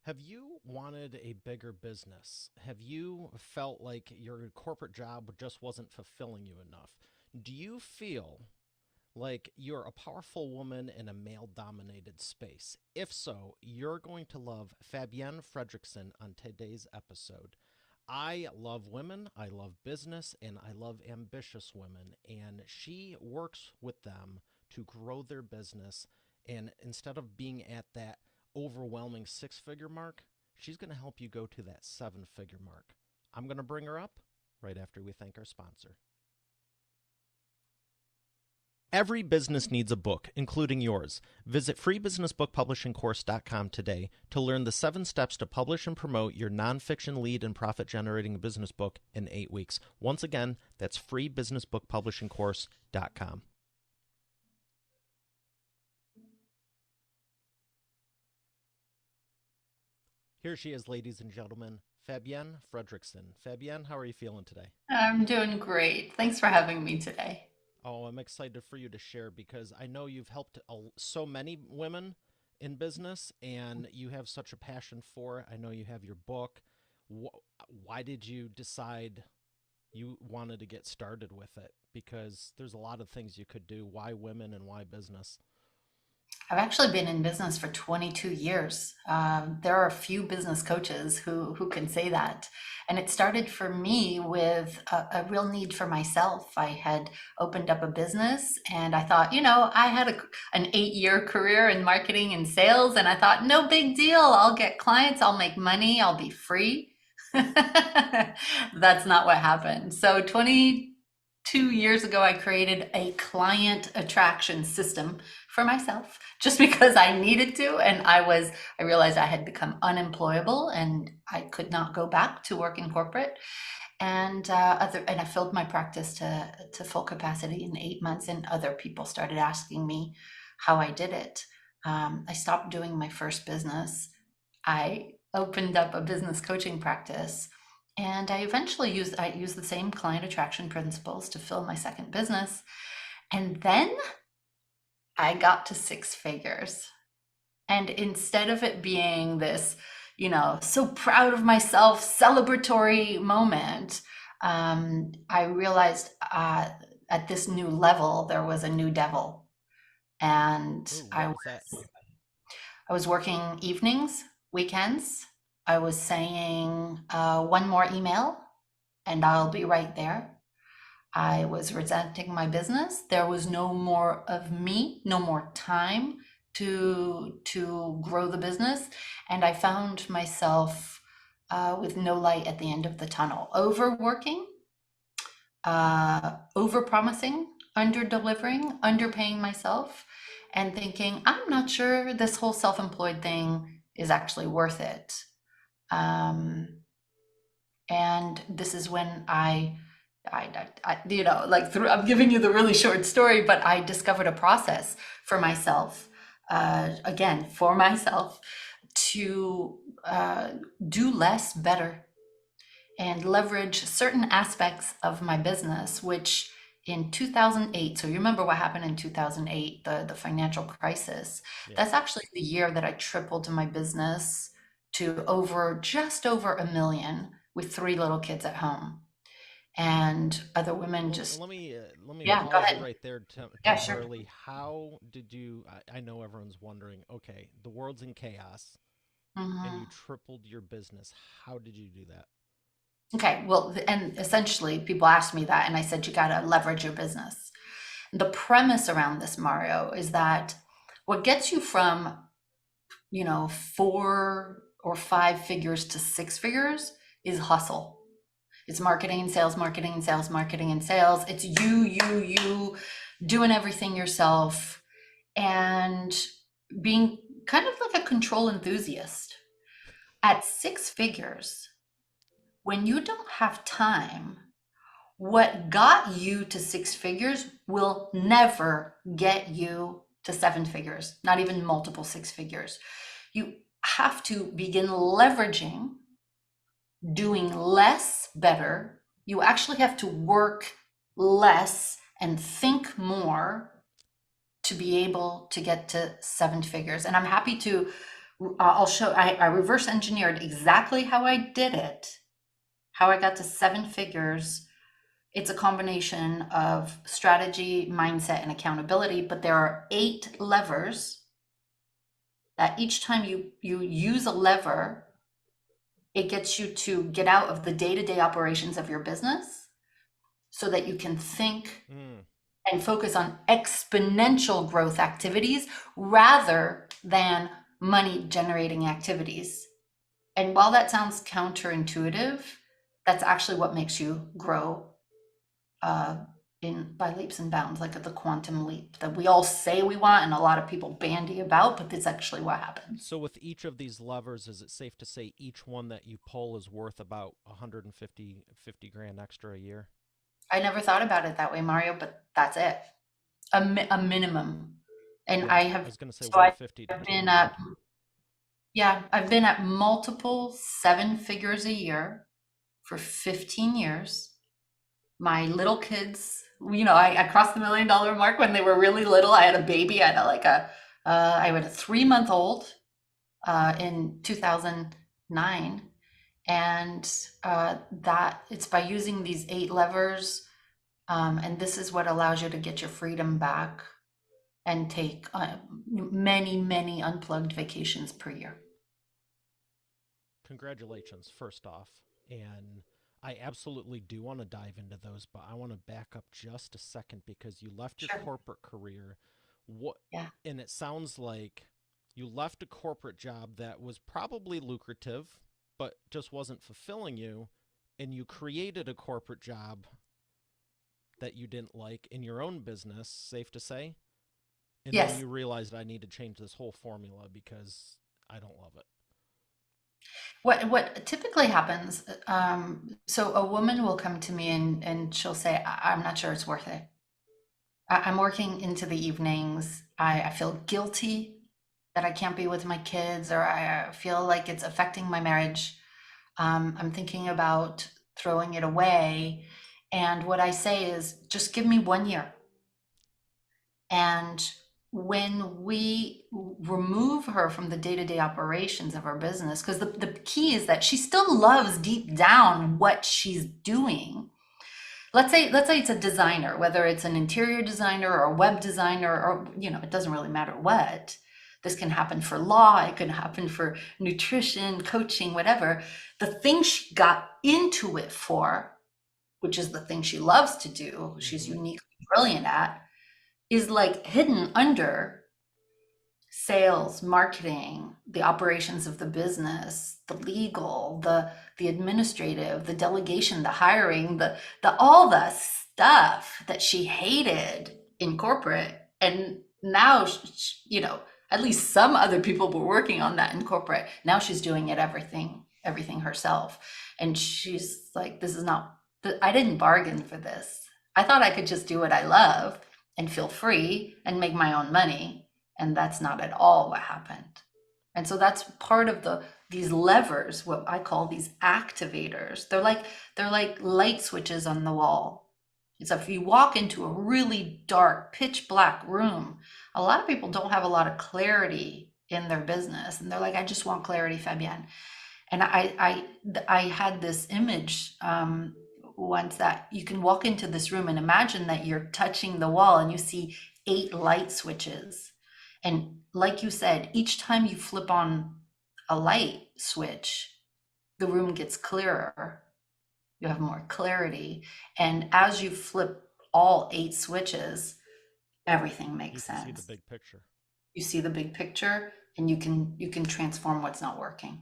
Have you wanted a bigger business? Have you felt like your corporate job just wasn't fulfilling you enough? Do you feel like you're a powerful woman in a male dominated space? If so, you're going to love Fabienne Fredrickson on today's episode. I love women, I love business, and I love ambitious women. And she works with them to grow their business. And instead of being at that overwhelming six-figure mark, she's going to help you go to that seven-figure mark. I'm going to bring her up right after we thank our sponsor. Every business needs a book, including yours. Visit freebusinessbookpublishingcourse.com today to learn the 7 steps to publish and promote your nonfiction lead and profit-generating business book in 8 weeks. Once again, that's freebusinessbookpublishingcourse.com. Here she is, ladies and gentlemen, Fabienne Fredrickson. Fabienne, how are you feeling today? I'm doing great. Thanks for having me today. Oh, I'm excited for you to share because I know you've helped so many women in business and you have such a passion for it. I know you have your book. Why did you decide you wanted to get started with it? Because there's a lot of things you could do. Why women and why business? I've actually been in business for 22 years. There are a few business coaches who can say that. And it started for me with a real need for myself. I had opened up a business and I thought, I had an 8-year career in marketing and sales. And I thought, no big deal. I'll get clients, I'll make money, I'll be free. That's not what happened. So 22 years ago, I created a client attraction system for myself just because I needed to. And I realized I had become unemployable and I could not go back to work in corporate. And I filled my practice to full capacity in 8 months. And other people started asking me how I did it. I stopped doing my first business. I opened up a business coaching practice, and I used the same client attraction principles to fill my second business. And then I got to 6 figures. And instead of it being this, so proud of myself, celebratory moment, I realized at this new level, there was a new devil. And Ooh, I what was that? I was working evenings, weekends. I was saying one more email and I'll be right there. I was resenting my business. There was no more of me, no more time to grow the business, and I found myself with no light at the end of the tunnel. Overworking, over promising, under delivering, underpaying myself, and thinking, I'm not sure this whole self employed thing is actually worth it. Um, and this is when I'm giving you the really short story, but I discovered a process for myself, again, for myself, to do less better and leverage certain aspects of my business, which in 2008, so you remember what happened in 2008, the financial crisis. Yeah. That's actually the year that I tripled my business to just over 1 million with 3 little kids at home. And other women Well, just, let me yeah, go pause you ahead. right there Yeah, sure. temporarily. How did you? I know everyone's wondering. Okay, the world's in chaos, and you Mhm. tripled your business. How did you do that? Okay, well, and essentially people asked me that, and I said, you got to leverage your business. The premise around this, Mario, is that what gets you from 4 or 5 figures to 6 figures is hustle. It's marketing and sales, marketing and sales, marketing and sales. It's you doing everything yourself and being kind of like a control enthusiast. At 6 figures, when you don't have time, what got you to 6 figures will never get you to 7 figures, not even multiple 6 figures. You have to begin leveraging doing less better. You actually have to work less and think more to be able to get to 7 figures. And I'm happy to I'll show, I reverse engineered exactly how I did it, how I got to seven figures. It's a combination of strategy, mindset, and accountability, but there are 8 levers that each time you use a lever, it gets you to get out of the day-to-day operations of your business so that you can think Mm. and focus on exponential growth activities rather than money generating activities. And while that sounds counterintuitive, that's actually what makes you grow uh, in by leaps and bounds, like the quantum leap that we all say we want and a lot of people bandy about, but that's actually what happens. So with each of these levers, is it safe to say each one that you pull is worth about 150 grand extra a year? I never thought about it that way, Mario, but that's it. A minimum. And Yeah, I I have, was going to say so I, 150 to I've been 200. at, yeah, I've been at multiple seven figures a year for 15 years. My little kids, I crossed the $1 million mark when they were really little. I had a baby. I had I had a 3 month old in 2009. And that it's by using these 8 levers. And this is what allows you to get your freedom back and take many, many unplugged vacations per year. Congratulations, first off. And I absolutely do want to dive into those, but I want to back up just a second because you left your Sure. corporate career. What Yeah. and it sounds like you left a corporate job that was probably lucrative, but just wasn't fulfilling you, and you created a corporate job that you didn't like in your own business, safe to say. And then Yes. you realized I need to change this whole formula because I don't love it. What typically happens, so a woman will come to me and she'll say, I'm not sure it's worth it. I'm working into the evenings. I feel guilty that I can't be with my kids, or I feel like it's affecting my marriage. I'm thinking about throwing it away. And what I say is, just give me 1 year. And when we remove her from the day-to-day operations of our business, because the key is that she still loves deep down what she's doing. Let's say it's a designer, whether it's an interior designer or a web designer, or it doesn't really matter what. This can happen for law, it can happen for nutrition, coaching, whatever. The thing she got into it for, which is the thing she loves to do, she's Mm-hmm. uniquely brilliant at, is like hidden under sales, marketing, the operations of the business, the legal, the administrative, the delegation, the hiring, the all the stuff that she hated in corporate. And now, at least some other people were working on that in corporate. Now she's doing it everything herself. And she's like, this is not, I didn't bargain for this. I thought I could just do what I love and feel free and make my own money, and that's not at all what happened. And so that's part of these levers, what I call these activators. They're like light switches on the wall. So if you walk into a really dark pitch black room, a lot of people don't have a lot of clarity in their business, and they're like, I just want clarity, Fabienne. And I had this image once, that you can walk into this room and imagine that you're touching the wall and you see 8 light switches. And like you said, each time you flip on a light switch, the room gets clearer. You have more clarity. And as you flip all 8 switches, everything You makes can see the sense. big picture. You see the big picture, and you can transform what's not working.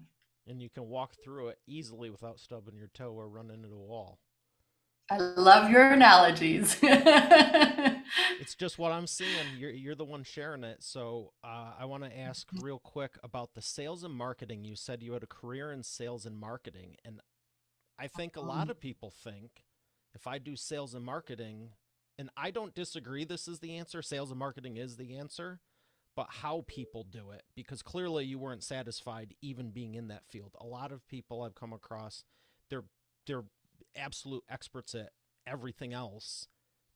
And you can walk through it easily without stubbing your toe or running into a wall. I love your analogies. It's just what I'm seeing. You're the one sharing it. So I want to ask real quick about the sales and marketing. You said you had a career in sales and marketing, and I think a lot of people think if I do sales and marketing, and I don't disagree, this is the answer. Sales and marketing is the answer, but how people do it, because clearly you weren't satisfied even being in that field. A lot of people I've come across, they're they're absolute experts at everything else,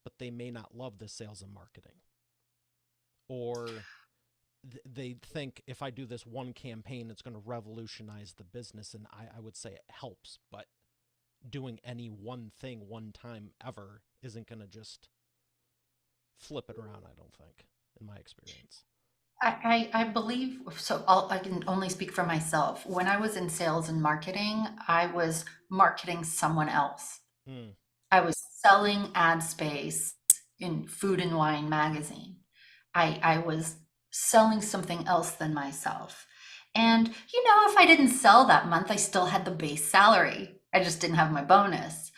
but they may not love the sales and marketing, or they think if I do this one campaign, it's going to revolutionize the business. And I would say it helps, but doing any one thing one time ever isn't going to just flip it around, I don't think, in my experience. I believe so. I can only speak for myself. When I was in sales and marketing, I was marketing someone else. Mm, I was selling ad space in Food and Wine magazine. I was selling something else than myself. And, if I didn't sell that month, I still had the base salary. I just didn't have my bonus.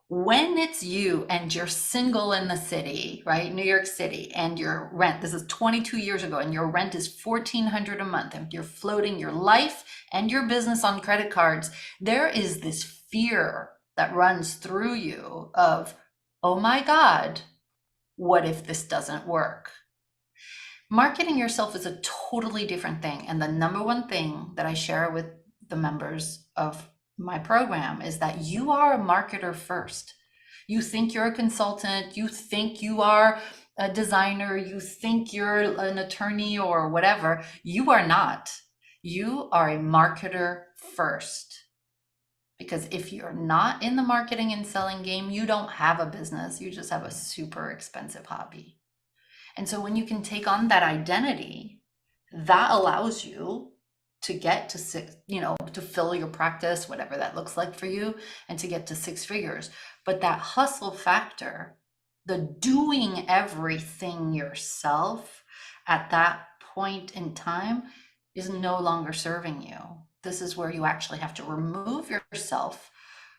When it's you and you're single in the city, right? New York City, and your rent, this is 22 years ago, and your rent is 1,400 a month, and you're floating your life and your business on credit cards, there is this fear that runs through you of, oh my God, what if this doesn't work? Marketing yourself is a totally different thing. And the number one thing that I share with the members of my program is that you are a marketer first. You think you're a consultant, you think you are a designer, you think you're an attorney or whatever. You are not. You are a marketer first. Because if you're not in the marketing and selling game, you don't have a business. You just have a super expensive hobby. And so when you can take on that identity, that allows you to get to six, to fill your practice, whatever that looks like for you, and to get to six figures. But that hustle factor, the doing everything yourself at that point in time is no longer serving you. This is where you actually have to remove yourself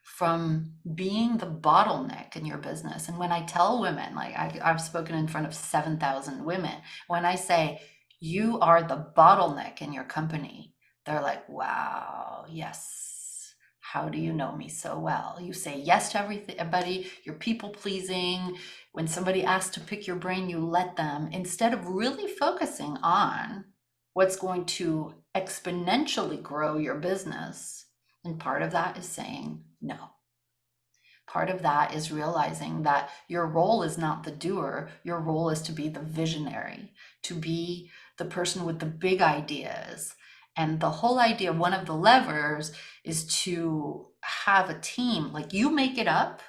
from being the bottleneck in your business. And when I tell women, like I've spoken in front of 7,000 women, when I say you are the bottleneck in your company, they're like, wow, yes. How do you know me so well? You say yes to everybody, you're people pleasing. When somebody asks to pick your brain, you let them, instead of really focusing on what's going to exponentially grow your business. And part of that is saying no. Part of that is realizing that your role is not the doer. Your role is to be the visionary, to be the person with the big ideas. And the whole idea, one of the levers is to have a team. Like you make it up,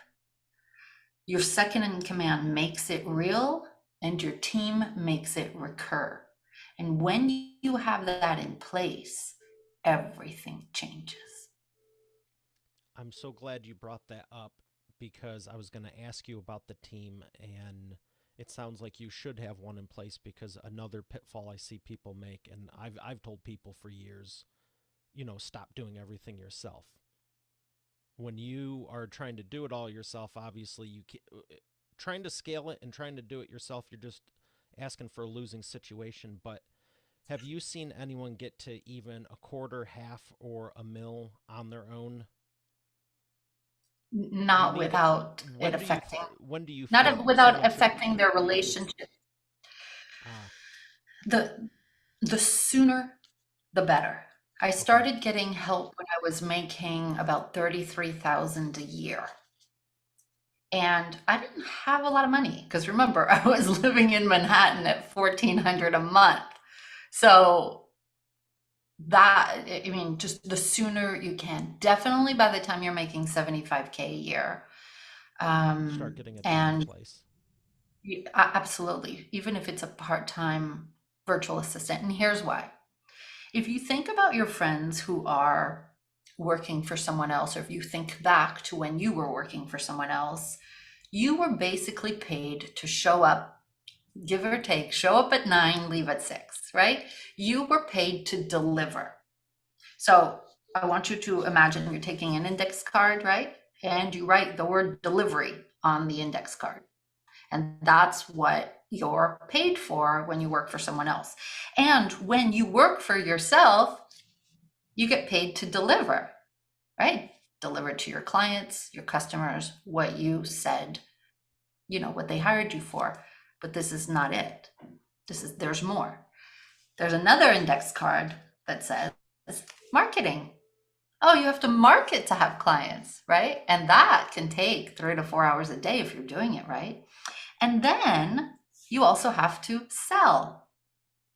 your second in command makes it real, and your team makes it recur. And when you have that in place, everything changes. I'm so glad you brought that up because I was going to ask you about the team, and it sounds like you should have one in place because another pitfall I see people make, and I've told people for years, stop doing everything yourself. When you are trying to do it all yourself, obviously trying to scale it and trying to do it yourself, you're just asking for a losing situation. But have you seen anyone get to even a quarter, half, or a mil on their own? Not without it affecting, when do you not think without affecting their relationship. Ah, The sooner, the better. I okay. started getting help when I was making about 33,000 a year. And I didn't have a lot of money because remember, I was living in Manhattan at 1,400 a month. So just the sooner you can, definitely by the time you're making 75K a year. Start getting a team in And place. absolutely, even if it's a part-time virtual assistant. And here's why. If you think about your friends who are working for someone else, or if you think back to when you were working for someone else, you were basically paid to show up, give or take, show up at 9, leave at 6, right? You were paid to deliver. So I want you to imagine you're taking an index card, right? And you write the word delivery on the index card. And that's what you're paid for when you work for someone else. And when you work for yourself, you get paid to deliver, right? Deliver to your clients, your customers, what you said, what they hired you for. But this is not it. There's more. There's another index card that says marketing. Oh, you have to market to have clients, right? And that can take 3 to 4 hours a day if you're doing it right. And then you also have to sell.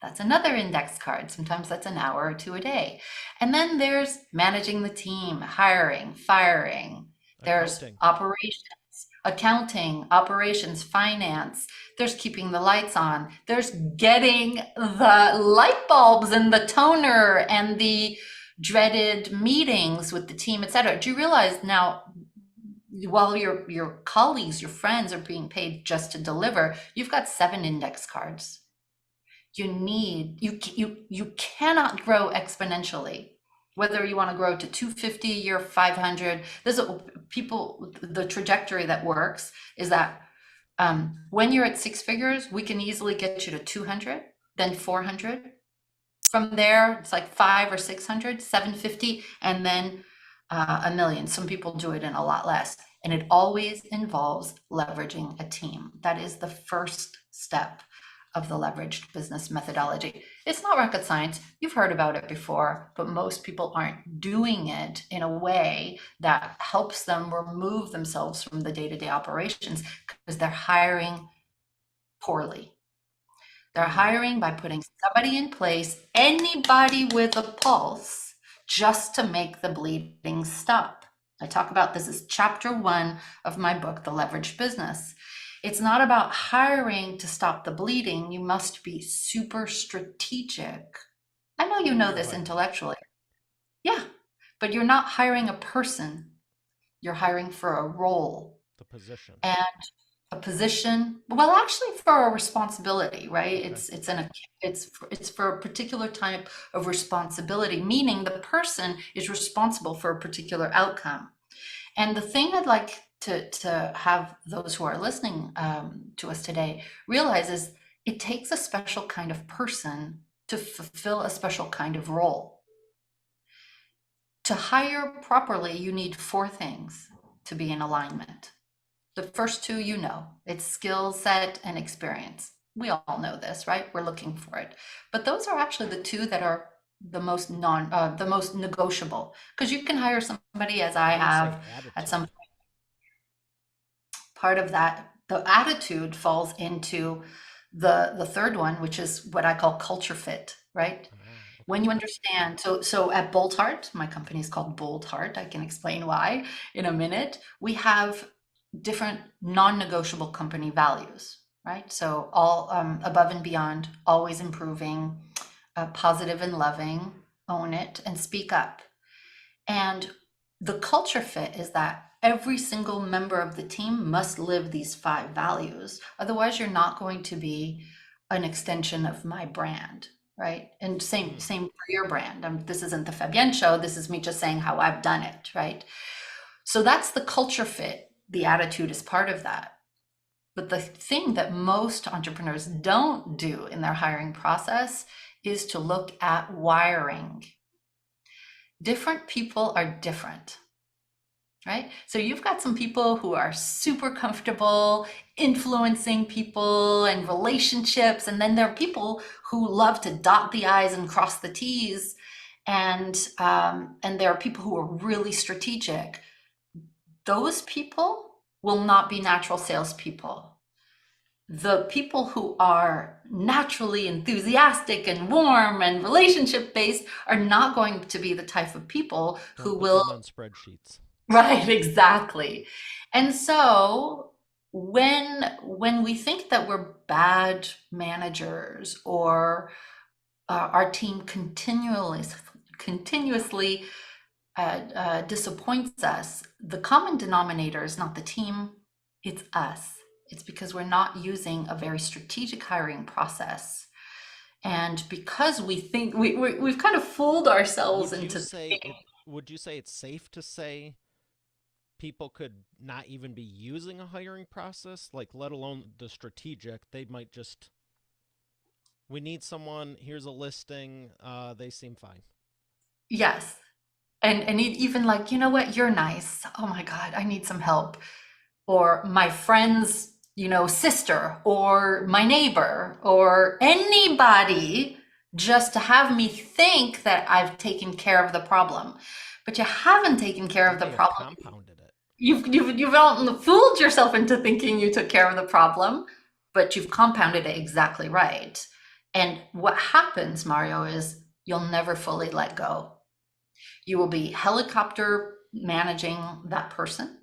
That's another index card. Sometimes that's an hour or two a day. And then there's managing the team, hiring, firing. There's Accounting. operations, accounting, operations, finance. There's keeping the lights on. There's getting the light bulbs and the toner and the dreaded meetings with the team, etc. Do you realize now, while your colleagues, your friends are being paid just to deliver, you've got 7 index cards. You cannot grow exponentially. Whether you want to grow to 250 a year, 500, the trajectory that works is that when you're at 6 figures, we can easily get you to 200, then 400. From there, it's like 5 or 600, 750, and then a million. Some people do it in a lot less. And it always involves leveraging a team. That is the first step of the leveraged business methodology. It's not rocket science. You've heard about it before, but most people aren't doing it in a way that helps them remove themselves from the day-to-day operations because they're hiring poorly. They're hiring by putting somebody in place, anybody with a pulse, just to make the bleeding stop. I talk about this as chapter 1 of my book, The Leveraged Business. It's not about hiring to stop the bleeding. You must be super strategic. I know you know this intellectually. Yeah, but you're not hiring a person. You're hiring for a role. The position. And a position, well, actually for a responsibility, right? Okay. It's for a particular type of responsibility, meaning the person is responsible for a particular outcome. And the thing I'd like to have those who are listening to us today realize is it takes a special kind of person to fulfill a special kind of role. To hire properly, you need 4 things to be in alignment. The first 2, it's skill set and experience. We all know this, right? We're looking for it. But those are actually the 2 that are the most negotiable, because you can hire somebody, as I have at some point. Part of that, the attitude falls into the third one, which is what I call culture fit, right? When you understand, so at Bold Heart, my company is called Bold Heart. I can explain why in a minute. We have different non-negotiable company values, right? So all above and beyond, always improving, positive and loving, own it, and speak up. And the culture fit is that every single member of the team must live these 5 values. Otherwise, you're not going to be an extension of my brand, right? And same for your brand. This isn't the Fabienne show. This is me just saying how I've done it, right? So that's the culture fit. The attitude is part of that. But the thing that most entrepreneurs don't do in their hiring process is to look at wiring. Different people are different, right? So you've got some people who are super comfortable influencing people and relationships, and then there are people who love to dot the I's and cross the T's, and there are people who are really strategic. Those people will not be natural salespeople. The people who are naturally enthusiastic and warm and relationship based are not going to be the type of people who will put them on spreadsheets. Right, exactly. And so when we think that we're bad managers, or our team continuously disappoints us, the common denominator is not the team, it's us. It's because we're not using a very strategic hiring process. And because we think we've kind of fooled ourselves into thinking. Would you say it's safe to say people could not even be using a hiring process, like let alone the strategic? They might just, we need someone, here's a listing, they seem fine. Yes. And even like, you know what, you're nice. Oh my God, I need some help. Or my friend's, sister, or my neighbor, or anybody, just to have me think that I've taken care of the problem. But you haven't taken care of the problem. Compounded it. You've fooled yourself into thinking you took care of the problem, but you've compounded it exactly right. And what happens, Mario, is you'll never fully let go. You will be helicopter managing that person,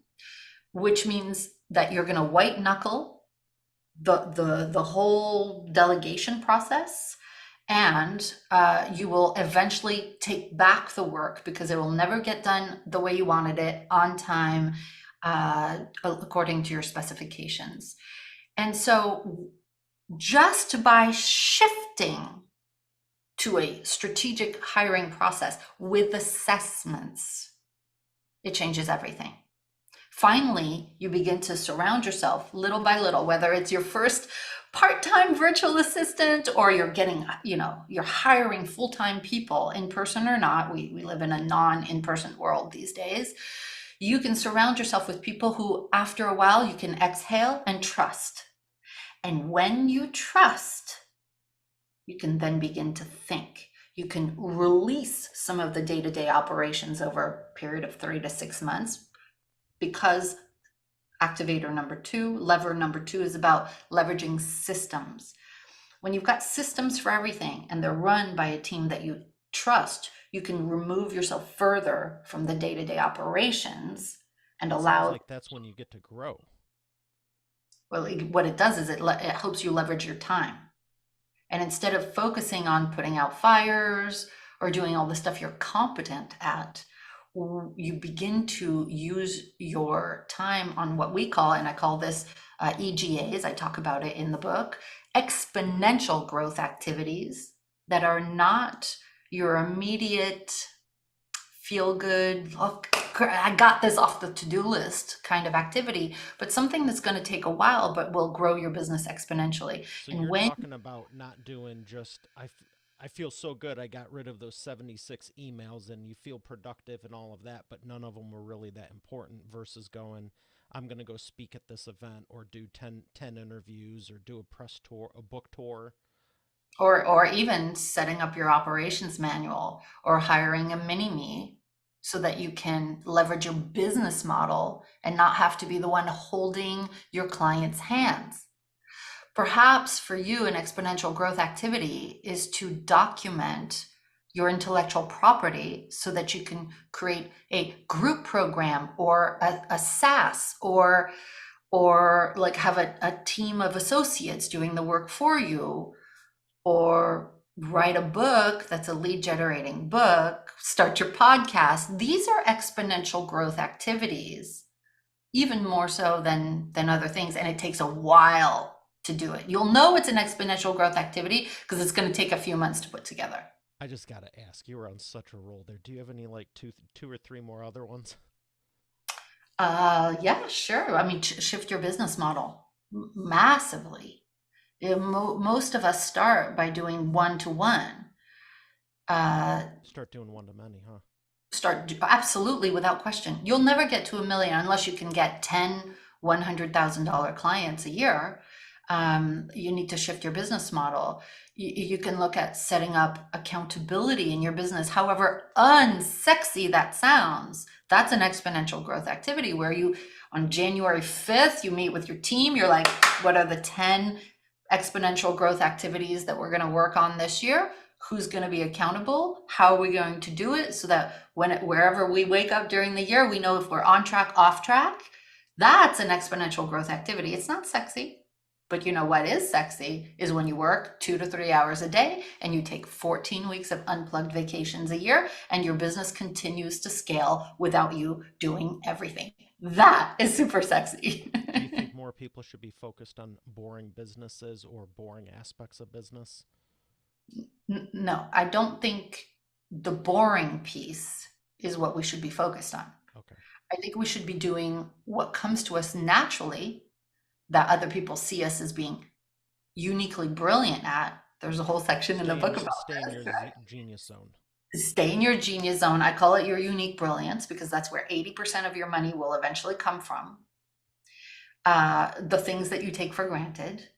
which means that you're going to white knuckle the whole delegation process, and you will eventually take back the work because it will never get done the way you wanted it on time, according to your specifications. And so just by shifting to a strategic hiring process with assessments, it changes everything. Finally, you begin to surround yourself little by little, whether it's your first part-time virtual assistant or you're getting, you're hiring full-time people in person or not. We live in a non-in-person world these days. You can surround yourself with people who, after a while, you can exhale and trust. And when you trust, you can then begin to think. You can release some of the day-to-day operations over a period of 3 to 6 months, because activator number two, lever number two, is about leveraging systems. When you've got systems for everything and they're run by a team that you trust, you can remove yourself further from the day-to-day operations and It sounds allow. like that's when you get to grow. Well, what it does is it helps you leverage your time. And instead of focusing on putting out fires or doing all the stuff you're competent at, you begin to use your time on what we call, and I call this EGAs, I talk about it in the book, exponential growth activities that are not your immediate feel good, look, I got this off the to-do list kind of activity, but something that's going to take a while but will grow your business exponentially. So And you're when talking about not doing just I feel so good I got rid of those 76 emails and you feel productive and all of that, but none of them were really that important versus going I'm going to go speak at this event or do ten interviews or do a press tour, a book tour. or even setting up your operations manual or hiring a mini me so that you can leverage your business model and not have to be the one holding your client's hands. Perhaps for you, an exponential growth activity is to document your intellectual property so that you can create a group program or a SaaS, or like have a team of associates doing the work for you, or write a book that's a lead generating book, start your podcast. These are exponential growth activities, even more so than other things. And it takes a while to do it. You'll know it's an exponential growth activity because it's going to take a few months to put together. I just got to ask, you were on such a roll there. Do you have any like two or three more other ones? Yeah, sure. I mean, shift your business model massively. Most of us start by doing one to one. Start doing one to many, huh? Start absolutely, without question. You'll never get to a million unless you can get 10 $100,000 clients a year. You need to shift your business model. You can look at setting up accountability in your business, however unsexy that sounds. That's an exponential growth activity where you, on January 5th, you meet with your team. You're like, what are the 10 exponential growth activities that we're going to work on this year? Who's going to be accountable? How are we going to do it so that wherever we wake up during the year, we know if we're on track, off track? That's an exponential growth activity. It's not sexy, but you know what is sexy is when you work 2 to 3 hours a day and you take 14 weeks of unplugged vacations a year and your business continues to scale without you doing everything. That is super sexy. Do you think more people should be focused on boring businesses or boring aspects of business? No, I don't think the boring piece is what we should be focused on. Okay. I think we should be doing what comes to us naturally that other people see us as being uniquely brilliant at. There's a whole section in the book about Stay in your this. genius zone. Stay in your genius zone. I call it your unique brilliance because that's where 80% of your money will eventually come from. The things that you take for granted,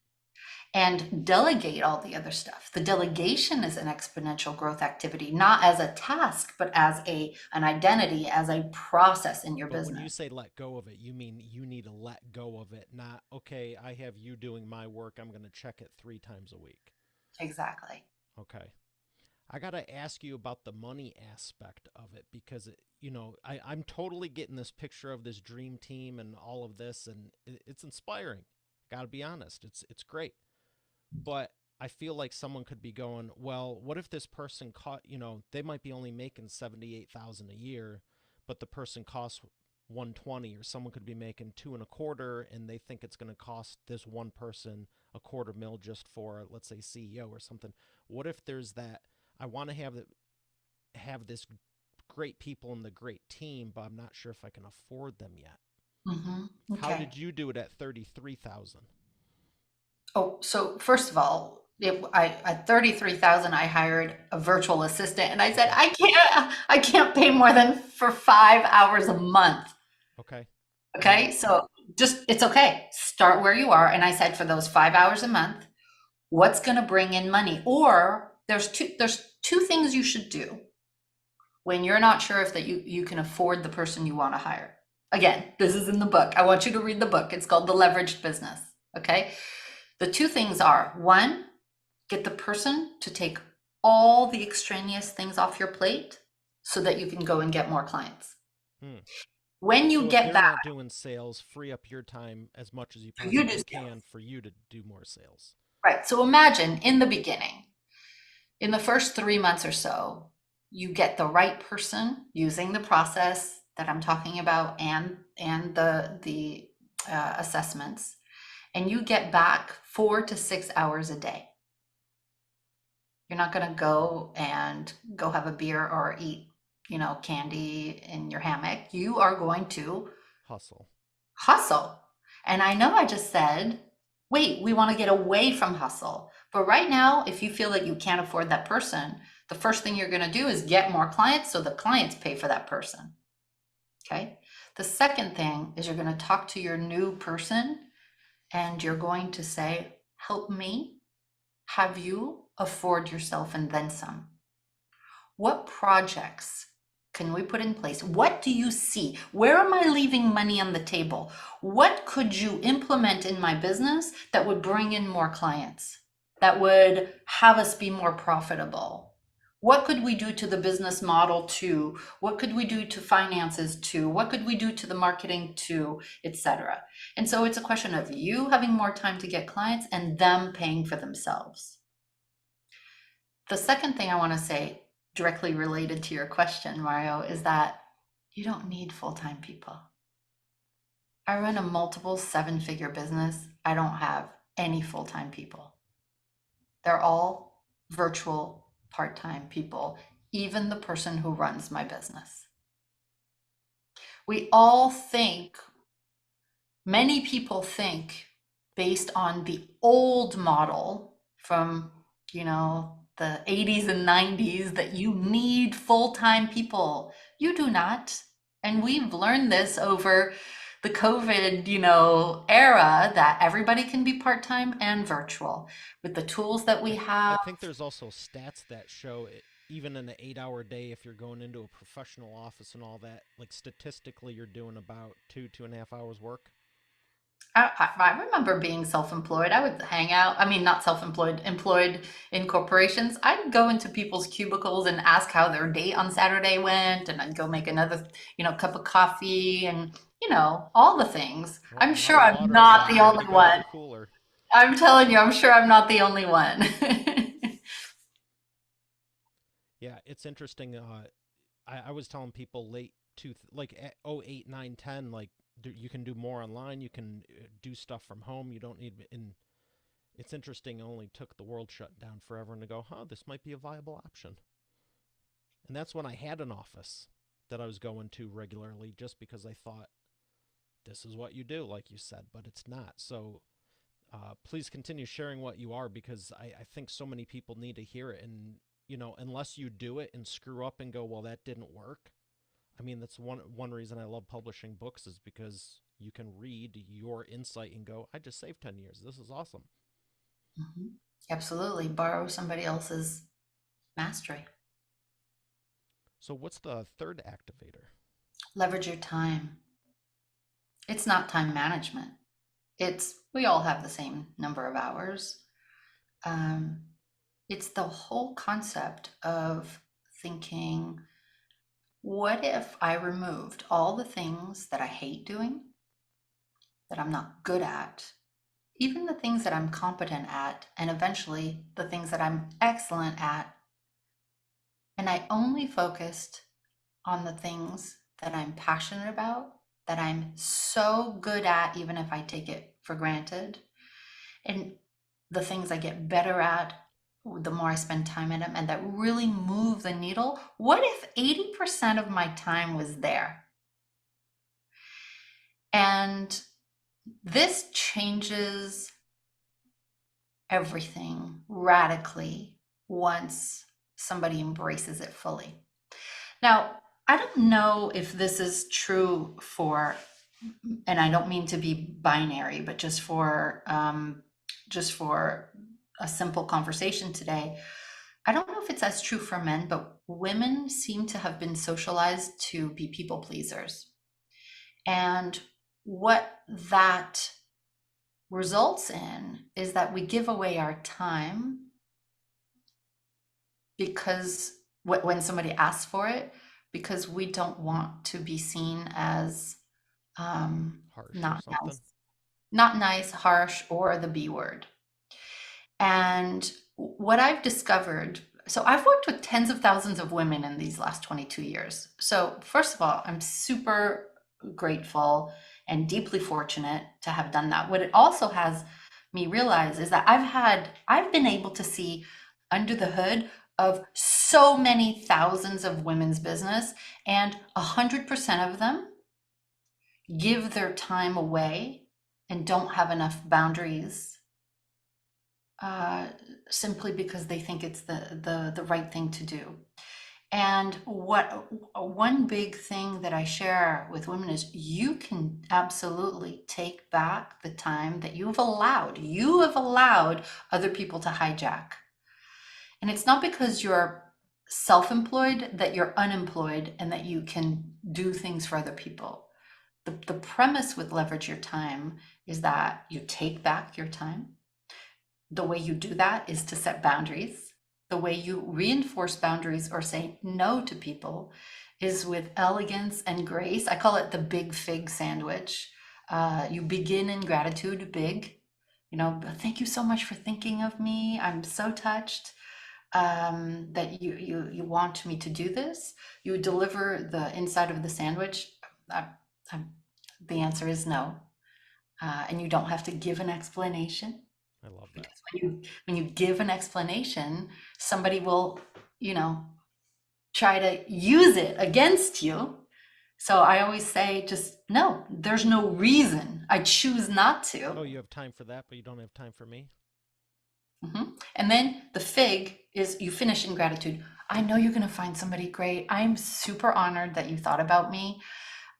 and delegate all the other stuff. The delegation is an exponential growth activity, not as a task, but as an identity, as a process in your But when business. you say let go of it, you mean you need to let go of it, not, okay, I have you doing my work, I'm going to check it 3 times a week. Exactly. Okay. I got to ask you about the money aspect of it because, I'm totally getting this picture of this dream team and all of this, and it's inspiring. Got to be honest. It's great. But I feel like someone could be going, well, what if this person caught, they might be only making 78,000 a year, but the person costs 120, or someone could be making two and a quarter and they think it's going to cost this one person a quarter mil just for, let's say, CEO or something. What if there's that? I want to have this great people in the great team, but I'm not sure if I can afford them yet. How Okay. did you do it at 33,000? Oh, so first of all, at 33,000, I hired a virtual assistant, and I said, Okay. I can't pay more than for 5 hours a month. Okay. Yeah. Okay. So just, it's okay. Start where you are. And I said, for those 5 hours a month, what's going to bring in money? Or there's two things you should do when you're not sure if that you can afford the person you want to hire. Again, this is in the book. I want you to read the book. It's called The Leveraged Business. Okay. The two things are, one, get the person to take all the extraneous things off your plate so that you can go and get more clients. Hmm. When you So if get they're that, not doing sales, free up your time as much as you you do possibly sales. can for you to do more sales. Right. So imagine in the beginning, in the first 3 months or so, you get the right person using the process that I'm talking about, and the assessments, and you get back 4 to 6 hours a day. You're not going to go have a beer or eat, candy in your hammock. You are going to Hustle. hustle. And I know I just said, wait, we want to get away from hustle. But right now, if you feel that you can't afford that person, the first thing you're going to do is get more clients so the clients pay for that person. Okay. The second thing is you're going to talk to your new person and you're going to say, help me have you afford yourself and then some. What projects can we put in place? What do you see? Where am I leaving money on the table? What could you implement in my business that would bring in more clients, that would have us be more profitable? What could we do to the business model to? What could we do to finances to? What could we do to the marketing to, etc.? And so it's a question of you having more time to get clients and them paying for themselves. The second thing I want to say, directly related to your question, Mario, is that you don't need full-time people. I run a multiple seven-figure business. I don't have any full-time people. They're all virtual part-time people, even the person who runs my business. We all think, many people think, based on the old model from, the 80s and 90s, that you need full-time people. You do not. And we've learned this over the COVID, era, that everybody can be part-time and virtual with the tools that we I have. think there's also stats that show it, even in an 8 hour day, if you're going into a professional office and all that, like statistically, you're doing about 2.5 hours work. I remember being self-employed. I would hang out. I mean, not self-employed, employed in corporations. I'd go into people's cubicles and ask how their date on Saturday went, and I'd go make another, cup of coffee, and all the things. Oh, I'm a lot sure of I'm water. not the Way to only go with one. the cooler. I'm telling you, I'm sure I'm not the only one. Yeah, it's interesting. I was telling people late like at 08, 9, 10, like you can do more online. You can do stuff from home. You don't need. And it's interesting. It only took the world shut down for everyone to go, huh, this might be a viable option. And that's when I had an office that I was going to regularly just because I thought this is what you do, like you said, but it's not. So please continue sharing what you are because I think so many people need to hear it. And, unless you do it and screw up and go, well, that didn't work. I mean, that's one reason I love publishing books is because you can read your insight and go, I just saved 10 years. This is awesome. Mhm. Absolutely. Borrow somebody else's mastery. So, what's the third activator? Leverage your time. It's not time management. We all have the same number of hours. Um, It's the whole concept of thinking, what if I removed all the things that I hate doing, that I'm not good at, even the things that I'm competent at, and eventually the things that I'm excellent at, and I only focused on the things that I'm passionate about, that I'm so good at, even if I take it for granted, and the things I get better at the more I spend time in them and that really move the needle. What if 80% of my time was there? And this changes everything radically once somebody embraces it fully. Now, I don't know if this is true for, and I don't mean to be binary, but just for a simple conversation today. I don't know if it's as true for men, but women seem to have been socialized to be people pleasers. And what that results in is that we give away our time because when somebody asks for it, because we don't want to be seen as Harsh or not something? nice, not nice, harsh, or the B word. And what I've discovered, so I've worked with tens of thousands of women in these last 22 years. So, first of all, I'm super grateful and deeply fortunate to have done that. What it also has me realize is that I've been able to see under the hood of so many thousands of women's business, and 100% of them give their time away and don't have enough boundaries, uh, simply because they think it's the right thing to do. And what one big thing that I share with women is you can absolutely take back the time that you've allowed. You have allowed other people to hijack. And it's not because you're self-employed that you're unemployed and that you can do things for other people. The premise with leverage your time is that you take back your time. The way you do that is to set boundaries. The way you reinforce boundaries or say no to people is with elegance and grace. I call it the big fig sandwich. You begin in gratitude, big. Thank you so much for thinking of me. I'm so touched that you want me to do this. You deliver the inside of the sandwich. Uh, the answer is no, and you don't have to give an explanation, I love that. because when you give an explanation, somebody will, you know, try to use it against you. So I always say, just no, there's no reason. I choose not to. Oh, you have time for that, but you don't have time for me? And then the fig is you finish in gratitude. I know you're going to find somebody great. I'm super honored that you thought about me.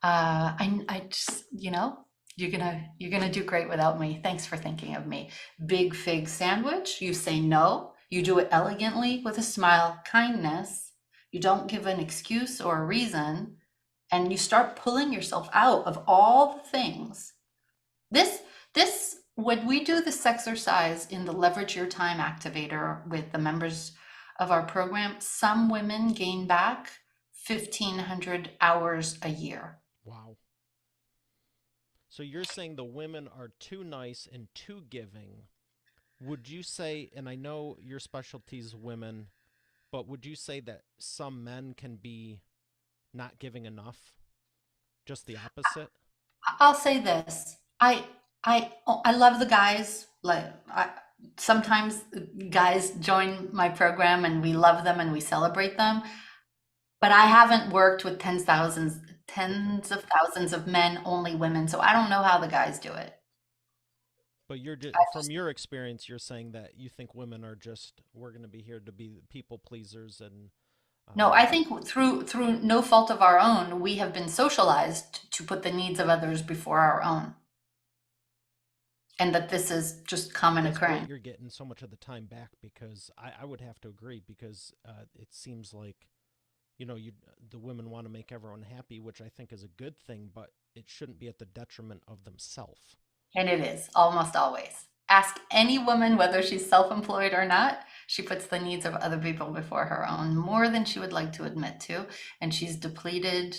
I just, you're gonna do great without me. Thanks for thinking of me. Big fig sandwich. You say no. You do it elegantly with a smile, kindness. You don't give an excuse or a reason, and you start pulling yourself out of all the things. When we do this exercise in the Leverage Your Time Activator with the members of our program, some women gain back 1,500 hours a year. Wow. So you're saying the women are too nice and too giving. Would you say, and I know your specialty is women, but would you say that some men can be not giving enough? Just the opposite? I'll say this. I love the guys. Sometimes guys join my program and we love them and we celebrate them. But I haven't worked with Okay. tens of thousands of men, only women. So I don't know how the guys do it. But I from just your experience, you're saying that you think women are just, we're going to be here to be people pleasers and, No, I um, think through no fault of our own, we have been socialized to put the needs of others before our own, and that this is just but common that's great occurrence. you're getting so much of the time back because I would have to agree because it seems like, the women want to make everyone happy, which I think is a good thing, but it shouldn't be at the detriment of themselves. And it is almost always. Ask any woman whether she's self-employed or not. She puts the needs of other people before her own more than she would like to admit to. And she's depleted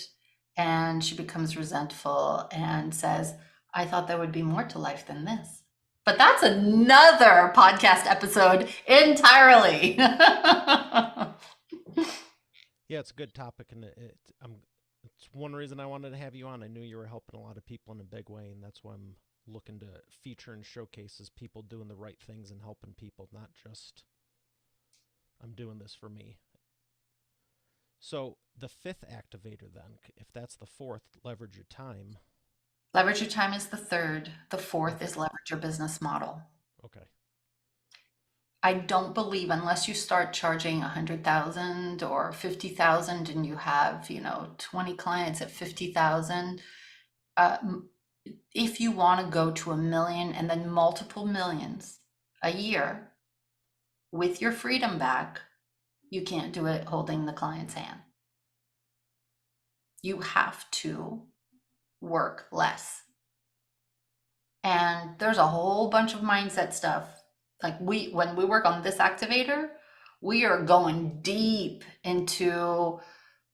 and she becomes resentful and says, I thought there would be more to life than this. But that's another podcast episode entirely. Yeah, it's a good topic, and it's one reason I wanted to have you on. I knew you were helping a lot of people in a big way, and that's why I'm looking to feature and showcase is people doing the right things and helping people, not just I'm doing this for me. So the fifth activator, then, if that's the fourth, leverage your time. Leverage your time is the third. The fourth Okay. is leverage your business model. Okay. I don't believe unless you start charging 100,000 or 50,000 and you have, 20 clients at 50,000, uh, if you want to go to 1 million and then multiple millions a year with your freedom back, you can't do it holding the client's hand. You have to work less. And there's a whole bunch of mindset stuff. Like when we work on this activator, we are going deep into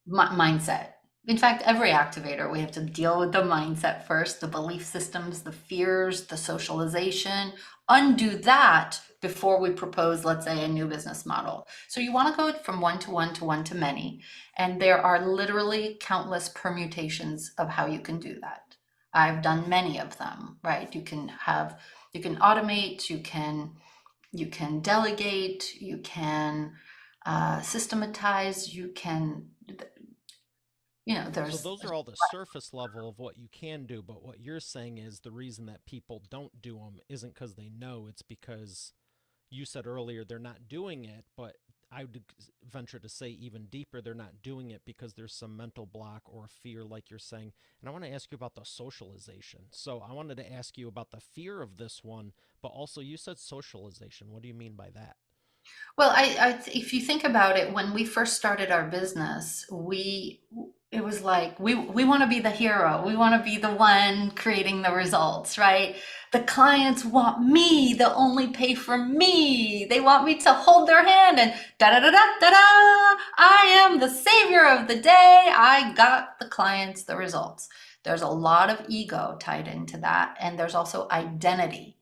mindset. In fact, every activator, we have to deal with the mindset first, the belief systems, the fears, the socialization, undo that before we propose, let's say, a new business model. So you want to go from one to one to one to many. And there are literally countless permutations of how you can do that. I've done many of them, right? You can automate, you can delegate, you can systematize, you can, So there's, those are all the surface level of what you can do, but what you're saying is the reason that people don't do them isn't because they know, it's because you said earlier they're not doing it, but I would venture to say even deeper, they're not doing it because there's some mental block or fear, like you're saying. And I want to ask you about the socialization. So I wanted to ask you about the fear of this one, but also you said socialization. What do you mean by that? well, if you think about it, when we first started our business, it was like we want to be the hero. We want to be the one creating the results, right? The clients want me. They'll only pay for me. They want me to hold their hand and da da da da da da. I am the savior of the day. I got the clients the results. There's a lot of ego tied into that, and there's also identity.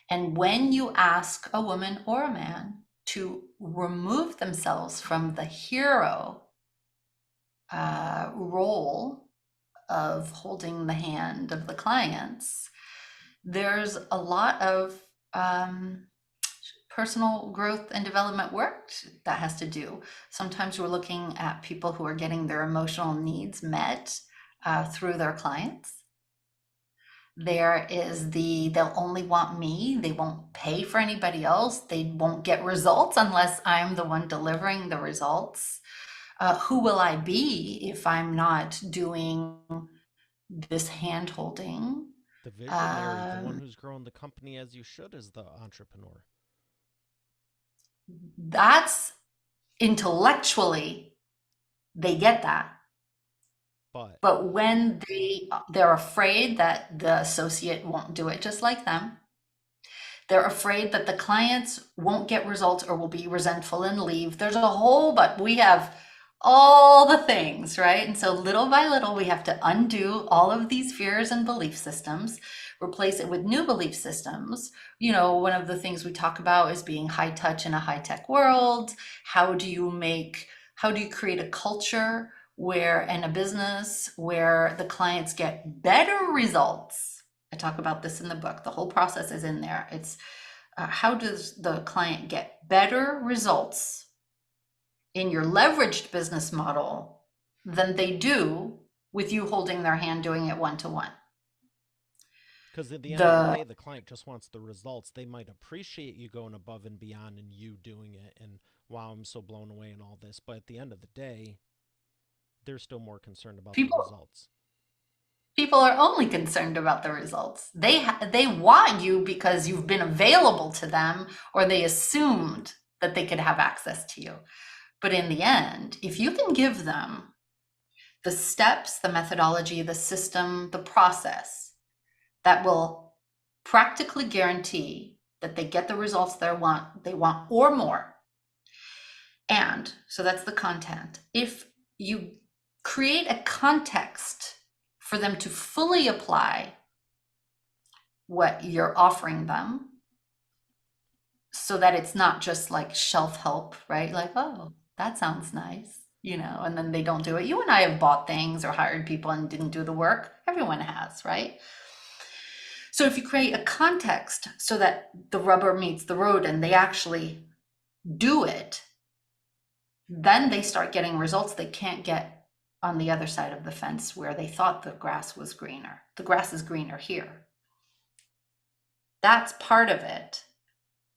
And when you ask a woman or a man to remove themselves from the hero role of holding the hand of the clients, there's a lot of personal growth and development work that has to do. Sometimes we're looking at people who are getting their emotional needs met through their clients. There is they'll only want me. They won't pay for anybody else. They won't get results unless I'm the one delivering the results. Who will I be if I'm not doing this hand holding? The visionary, the one Um, who's growing the company as you should, is the entrepreneur. that's intellectually, they get that. But But when they're afraid that the associate won't do it just like them, they're afraid that the clients won't get results or will be resentful and leave. There's a whole, but we have all the things, right? And so little by little, we have to undo all of these fears and belief systems, replace it with new belief systems. One of the things we talk about is being high touch in a high tech world. How do you create a culture where, in a business where the clients get better results? I talk about this in the book. The whole process is in there. It's how does the client get better results in your leveraged business model than they do with you holding their hand doing it one to one? because at the end of the The day, the client just wants the results. They might appreciate you going above and beyond and you doing it, and wow, I'm so blown away and all this. But at the end of the day, they're still more concerned about the people results. people are only concerned about the results. They want you because you've been available to them, or they assumed that they could have access to you. But in the end, if you can give them the steps, the methodology, the system, the process that will practically guarantee that they get the results they want or more. And so that's the content. If you create a context for them to fully apply what you're offering them, so that it's not just like shelf help, right? Like, oh, that sounds nice, and then they don't do it. You and I have bought things or hired people and didn't do the work. Everyone has, right? So if you create a context so that the rubber meets the road and they actually do it, then they start getting results they can't get on the other side of the fence where they thought the grass was greener. The grass is greener here. That's part of it.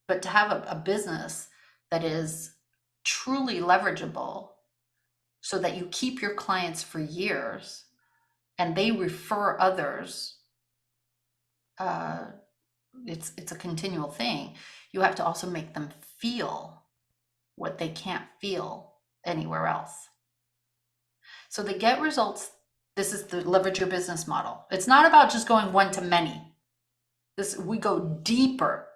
But to have a business that is truly leverageable so that you keep your clients for years and they refer others, it's a continual thing. You have to also make them feel what they can't feel anywhere else. So they get results. This is the leverage your business model. It's not about just going one to many. We go deeper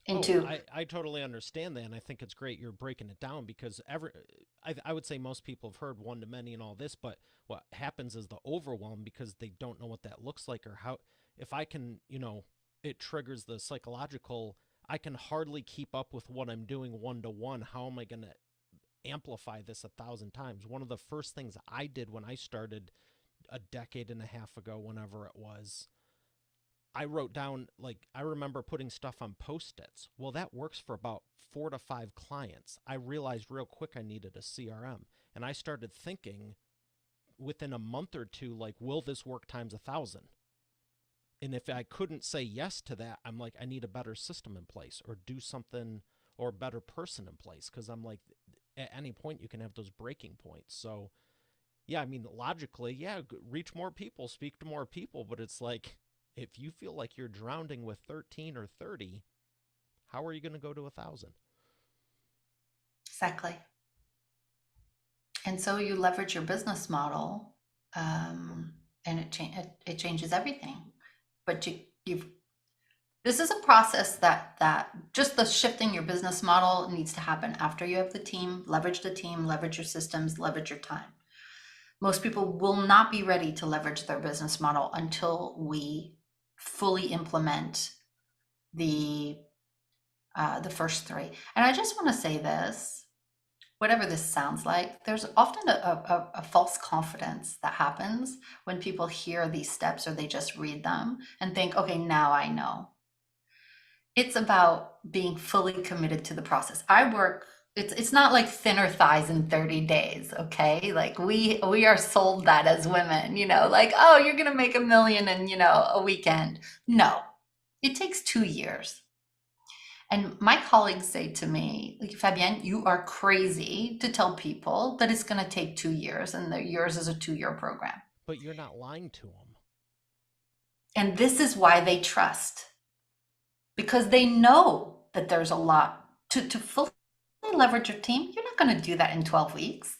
into. I totally understand that, and I think it's great you're breaking it down because I would say most people have heard one to many and all this, but what happens is the overwhelm because they don't know what that looks like or how. If I can, it triggers the psychological. I can hardly keep up with what I'm doing one to one. How am I going to amplify this 1,000 times? One of the first things I did when I started a decade and a half ago, whenever it was, I wrote down, I remember putting stuff on Post-its. Well, that works for about 4 to 5 clients. I realized real quick I needed a CRM. And I started thinking within a month or two, will this work times 1,000? And if I couldn't say yes to that, I'm like, I need a better system in place or do something or a better person in place. Because I'm like, at any point you can have those breaking points. So, yeah, I mean, logically, yeah, reach more people, speak to more people. But it's like, if you feel like you're drowning with 13 or 30, how are you going to go to 1,000? Exactly. And so you leverage your business model, and it changes everything. But this is a process that just the shifting your business model needs to happen after you have the team, leverage your systems, leverage your time. Most people will not be ready to leverage their business model until we fully implement the first 3. And I just want to say this, whatever this sounds like, there's often a false confidence that happens when people hear these steps or they just read them and think, okay, now I know. It's about being fully committed to the process. It's not like thinner thighs in 30 days, okay? Like we are sold that as women, like, oh, you're gonna make $1 million in, a weekend. No, it takes 2 years. And my colleagues say to me, like, Fabienne, you are crazy to tell people that it's gonna take 2 years and that yours is a 2-year program. But you're not lying to them. And this is why they trust. Because they know that there's a lot to fully leverage your team. You're not going to do that in 12 weeks.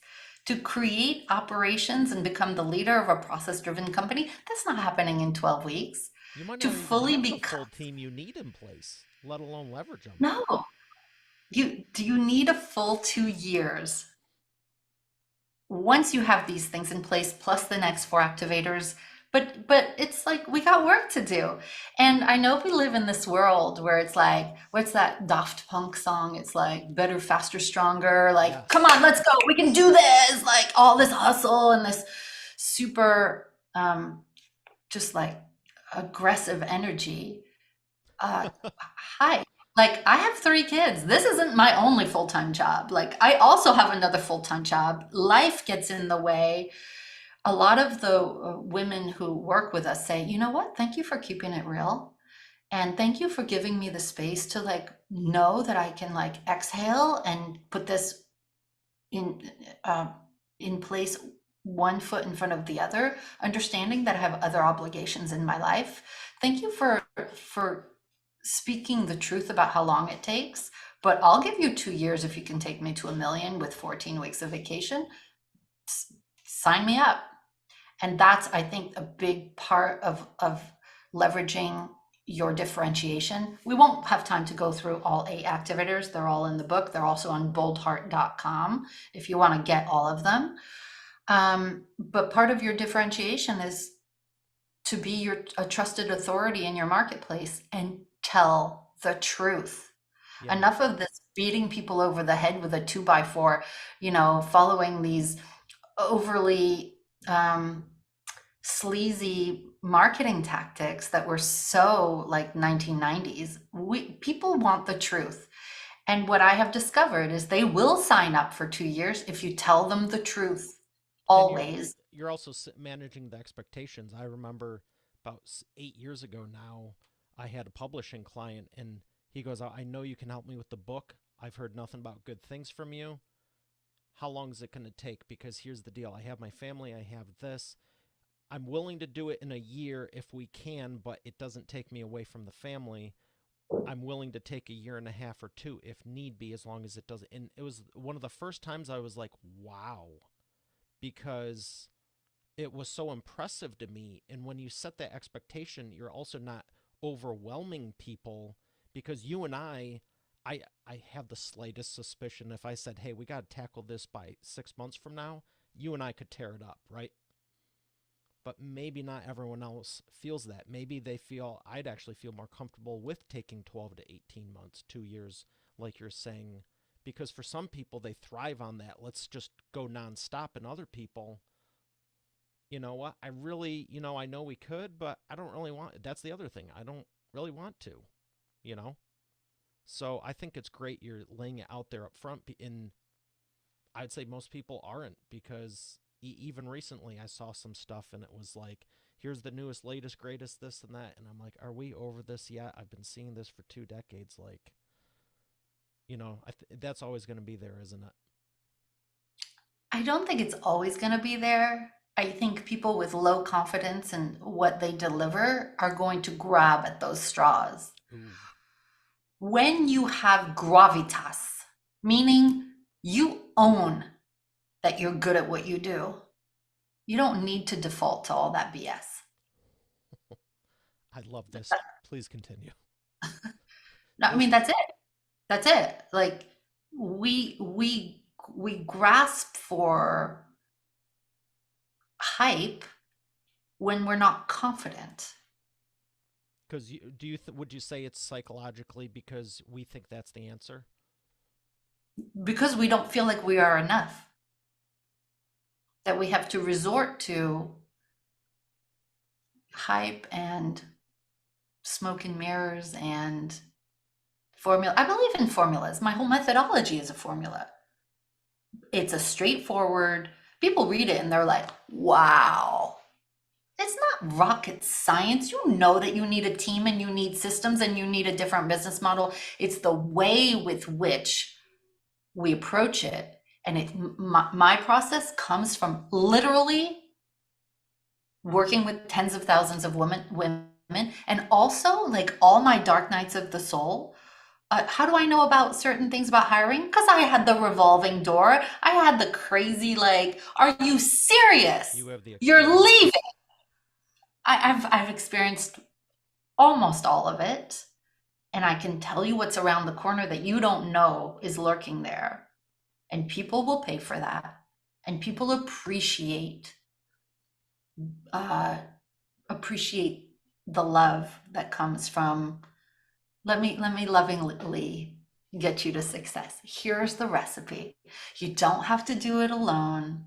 To create operations and become the leader of a process-driven company, that's not happening in 12 weeks. You might to not fully even have become the full team you need in place, let alone leverage them. No. You need a full 2 years. Once you have these things in place, plus the next 4 activators, but it's like we got work to do. And I know we live in this world where it's like, what's that Daft Punk song? It's like better, faster, stronger. Like, Yes. Come on, let's go. We can do this. Like all this hustle and this super, just like aggressive energy. Hi. Like I have 3 kids. This isn't my only full-time job. Like I also have another full-time job. Life gets in the way. A lot of the women who work with us say, you know what? Thank you for keeping it real. And thank you for giving me the space to know that I can exhale and put this in place, one foot in front of the other, understanding that I have other obligations in my life. Thank you for speaking the truth about how long it takes, but I'll give you 2 years if you can take me to $1 million with 14 weeks of vacation. Sign me up. And that's, I think, a big part of leveraging your differentiation. We won't have time to go through all 8 activators. They're all in the book. They're also on boldheart.com if you want to get all of them. But part of your differentiation is to be a trusted authority in your marketplace and tell the truth. Yeah. Enough of this beating people over the head with a 2x4, following these overly sleazy marketing tactics that were so like 1990s. People want the truth. And what I have discovered is they will sign up for 2 years if you tell them the truth And always. you're also managing the expectations. I remember about 8 years ago now, I had a publishing client, and he goes, "I know you can help me with the book. I've heard nothing about good things from you. How long is it going to take? Because here's the deal: I have my family, I have this. I'm willing to do it in a year if we can, but it doesn't take me away from the family. I'm willing to take a year and a half or two if need be, as long as it doesn't." And it was one of the first times I was like, wow, because it was so impressive to me. And when you set that expectation, you're also not overwhelming people, because you and I have the slightest suspicion if I said, "Hey, we got to tackle this by 6 months from now," you and I could tear it up, right? But maybe not everyone else feels that. Maybe they feel I'd actually feel more comfortable with taking 12 to 18 months, 2 years, like you're saying, because for some people, they thrive on that. Let's just go nonstop. And other people, you know what? I really, I know we could, but I don't really want. That's the other thing. I don't really want to, you know? So I think it's great you're laying it out there up front. And I'd say most people aren't, because even recently I saw some stuff and it was like, here's the newest, latest, greatest, this and that. And I'm like, are we over this yet? I've been seeing this for 2 decades. Like, that's always going to be there, isn't it? I don't think it's always going to be there. I think people with low confidence in what they deliver are going to grab at those straws. Ooh, When you have gravitas, meaning you own that you're good at what you do, you don't need to default to all that BS. I love this. Please continue. No, I This mean, is that's it. That's it. Like we grasp for hype when we're not confident because would you say it's psychologically because we think that's the answer? because we don't feel like we are enough. That we have to resort to hype and smoke and mirrors and formula. I believe in formulas. My whole methodology is a formula. It's a straightforward, people read it and they're like, wow. It's not rocket science. You know that you need a team and you need systems and you need a different business model. It's the way with which we approach it. And my process comes from literally working with tens of thousands of women, and also like all my dark nights of the soul. How do I know about certain things about hiring? Because I had the revolving door. I had the crazy, like, are you serious? You have the You're experience. leaving. I've experienced almost all of it. And I can tell you what's around the corner that you don't know is lurking there. And people will pay for that. And people uh, appreciate the love that comes from let me lovingly get you to success. Here's the recipe. You don't have to do it alone.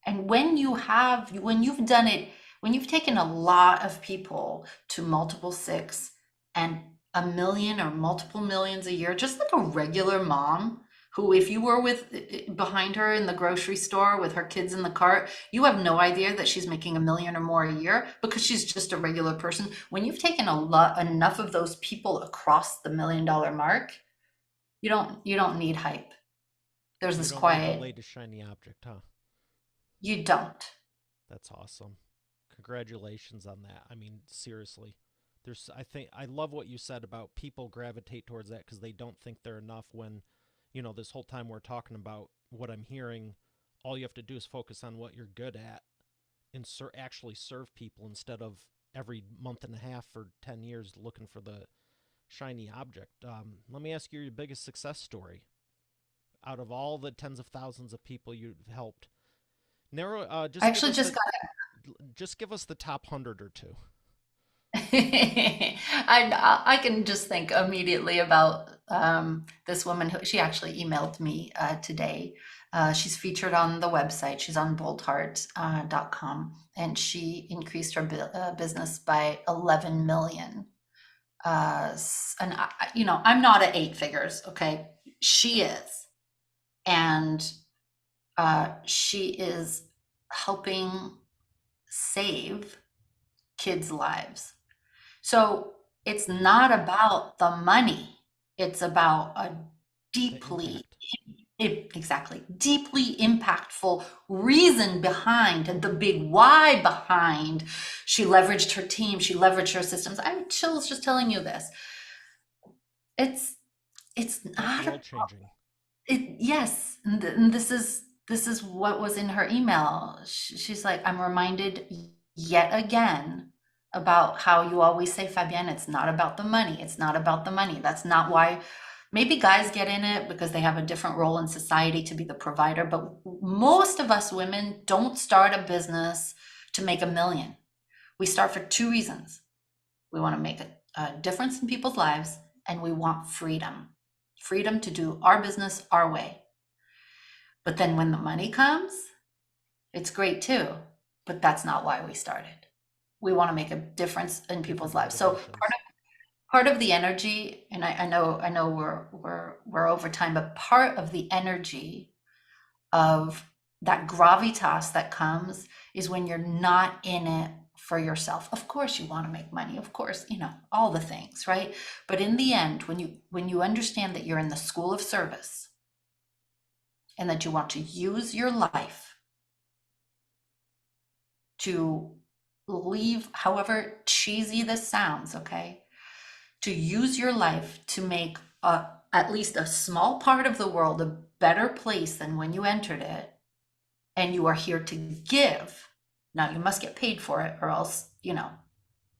And when you've done it, when you've taken a lot of people to multiple six and a million or multiple millions a year, just like a regular mom who, if you were with behind her in the grocery store with her kids in the cart, you have no idea that she's making a million or more a year because she's just a regular person. When you've taken enough of those people across the $1 million mark, you don't need hype. There's You this don't need the quiet, latest shiny object, huh? you don't. That's awesome. Congratulations on that. I mean, seriously. I think I love what you said about people gravitate towards that because they don't think they're enough when, this whole time we're talking about what I'm hearing, all you have to do is focus on what you're good at and actually serve people instead of every month and a half for 10 years looking for the shiny object. Let me ask you your biggest success story out of all the tens of thousands of people you've helped. Narrow. I actually just Just give us the top 100 or two. I can just think immediately about this woman who she actually emailed me today. She's featured on the website. She's on boldheart.com, and she increased her business by 11 million. And I'm not at eight figures. Okay, she is, and she is helping save kids' lives. So it's not about the money. It's about a The deeply, impact. exactly, deeply impactful reason behind the big why behind. She leveraged her team. She leveraged her systems. I have chills just telling you this. It's it's That's not world changing. yes, and this is what was in her email. She's like, I'm reminded yet again about how you always say, Fabienne, it's not about the money. It's not about the money. That's not why. Maybe guys get in it because they have a different role in society to be the provider, but most of us women don't start a business to make a million. We start for two reasons. We want to make a difference in people's lives, and we want freedom to do our business our way. But then when the money comes, it's great too. But that's not why we started. We want to make a difference in people's Different lives. So motivations. part of the energy, and I know we're over time, but part of the energy of that gravitas that comes is when you're not in it for yourself. Of course you want to make money, of course, all the things, right? But in the end, when you understand that you're in the school of service and that you want to use your life to leave, however cheesy this sounds, okay, to use your life to make at least a small part of the world a better place than when you entered it, and you are here to give. Now, you must get paid for it, or else,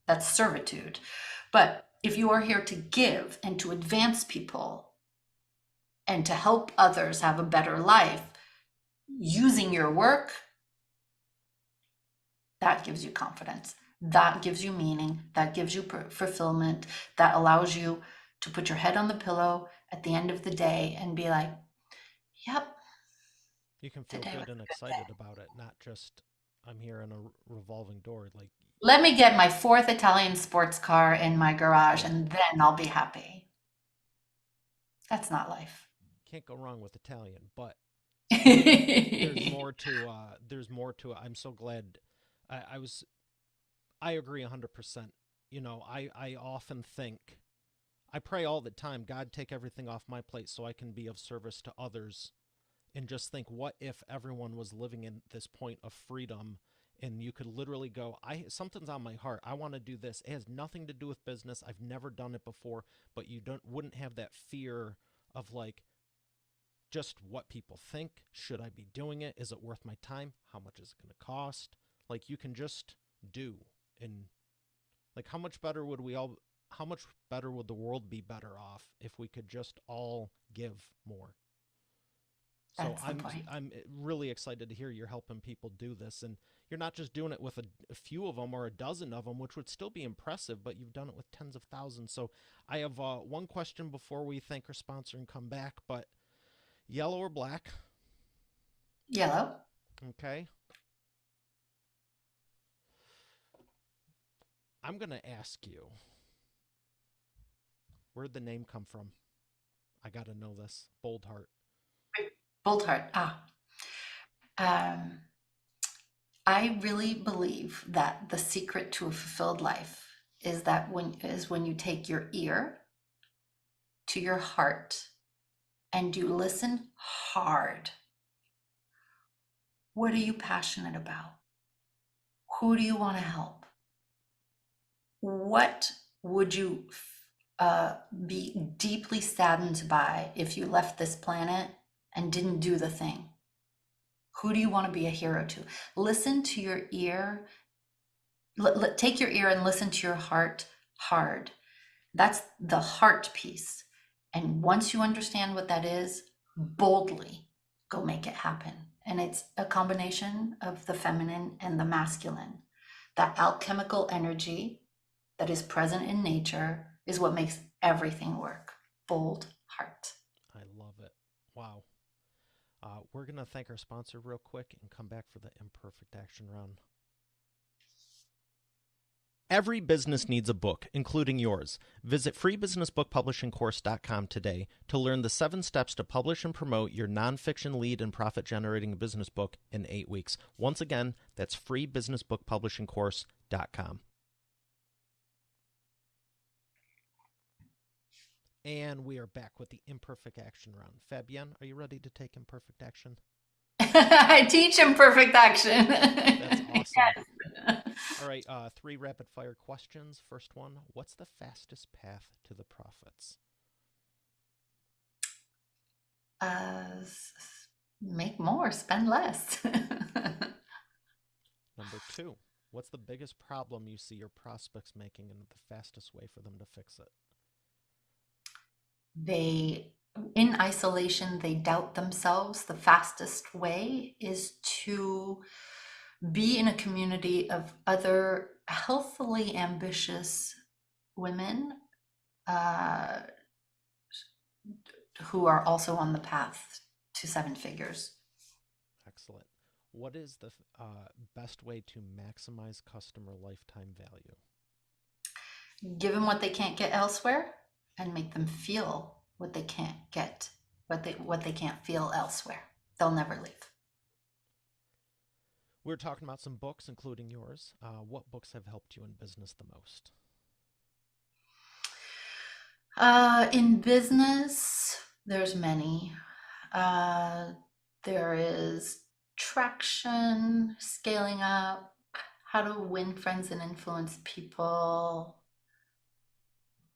that's servitude. But if you are here to give and to advance people and to help others have a better life using your work, that gives you confidence. That gives you meaning. That gives you fulfillment. That allows you to put your head on the pillow at the end of the day and be like, yep, You can feel today was good and a good day. excited about it, not just I'm here in a revolving door. Like, Let me get my fourth Italian sports car in my garage yeah, and then I'll be happy. That's not life. can't go wrong with Italian, but there's Yes, more to there's more to it. I'm so glad. I was I agree 100%. I often think I pray all the time, God, take everything off my plate so I can be of service to others, and just think, what if everyone was living in this point of freedom, and you could literally go, I something's on my heart, I want to do this, it has nothing to do with business, I've never done it before, but you don't wouldn't have that fear of like, just what people think. Should I be doing it? Is it worth my time? How much is it going to cost? Like, you can just do. And like, how much better would the world be better off if we could just all give more? So that's the I'm point. I'm really excited to hear you're helping people do this, and you're not just doing it with a few of them or a dozen of them, which would still be impressive, but you've done it with tens of thousands. So I have one question before we thank our sponsor and come back. But yellow or black? Yellow. Okay, I'm gonna ask you, where'd the name come from? I gotta know this. Bold Heart. Bold heart. Um, I really believe that the secret to a fulfilled life is when you take your ear to your heart and you listen hard. What are you passionate about? Who do you want to help? What would you be deeply saddened by if you left this planet and didn't do the thing? Who do you want to be a hero to? Listen to your ear Take your ear and listen to your heart hard. That's the heart piece. And once you understand what that is, boldly go make it happen. And it's a combination of the feminine and the masculine. That alchemical energy that is present in nature is what makes everything work. Bold heart. I love it. Wow. We're going to thank our sponsor real quick and come back for the imperfect action round. Every business needs a book, including yours. Visit freebusinessbookpublishingcourse.com today to learn the 7 steps to publish and promote your nonfiction lead and profit-generating business book in 8 weeks. Once again, that's freebusinessbookpublishingcourse.com. And we are back with the imperfect action round. Fabienne, are you ready to take imperfect action? I teach imperfect action. That's awesome. Yes. All right, 3 rapid fire questions. First one, what's the fastest path to the profits? Make more, spend less. Number 2, what's the biggest problem you see your prospects making and the fastest way for them to fix it? In isolation, they doubt themselves. The fastest way is to be in a community of other healthily ambitious women uh, who are also on the path to 7 figures. Excellent. What is the best way to maximize customer lifetime value? Give them what they can't get elsewhere and make them feel what they can't get, what they can't feel elsewhere. They'll never leave. We're talking about some books, including yours. What books have helped you in business the most? In business, there's many. There is Traction, Scaling Up, How to Win Friends and Influence People.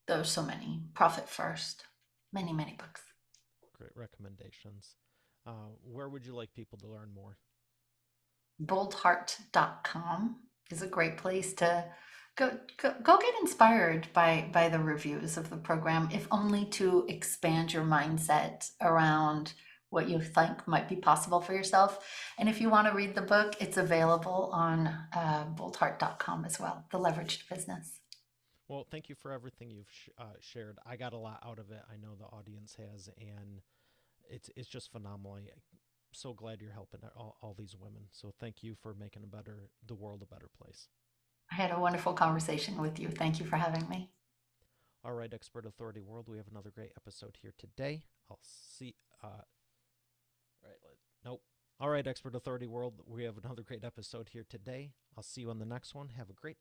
There's so many. Profit First. Many, many books. Great recommendations. Where would you like people to learn more? Boldheart.com is a great place to go get inspired by the reviews of the program, if only to expand your mindset around what you think might be possible for yourself. And if you want to read the book, it's available on boldheart.com as well, The Leveraged Business. Well, thank you for everything you've shared. I got a lot out of it. I know the audience has, and it's just phenomenal. I'm so glad you're helping all these women. So thank you for making the world a better place. I had a wonderful conversation with you. Thank you for having me. All right, Expert Authority World, we have another great episode here today. I'll see. Nope. All right, Expert Authority World, we have another great episode here today. I'll see you on the next one. Have a great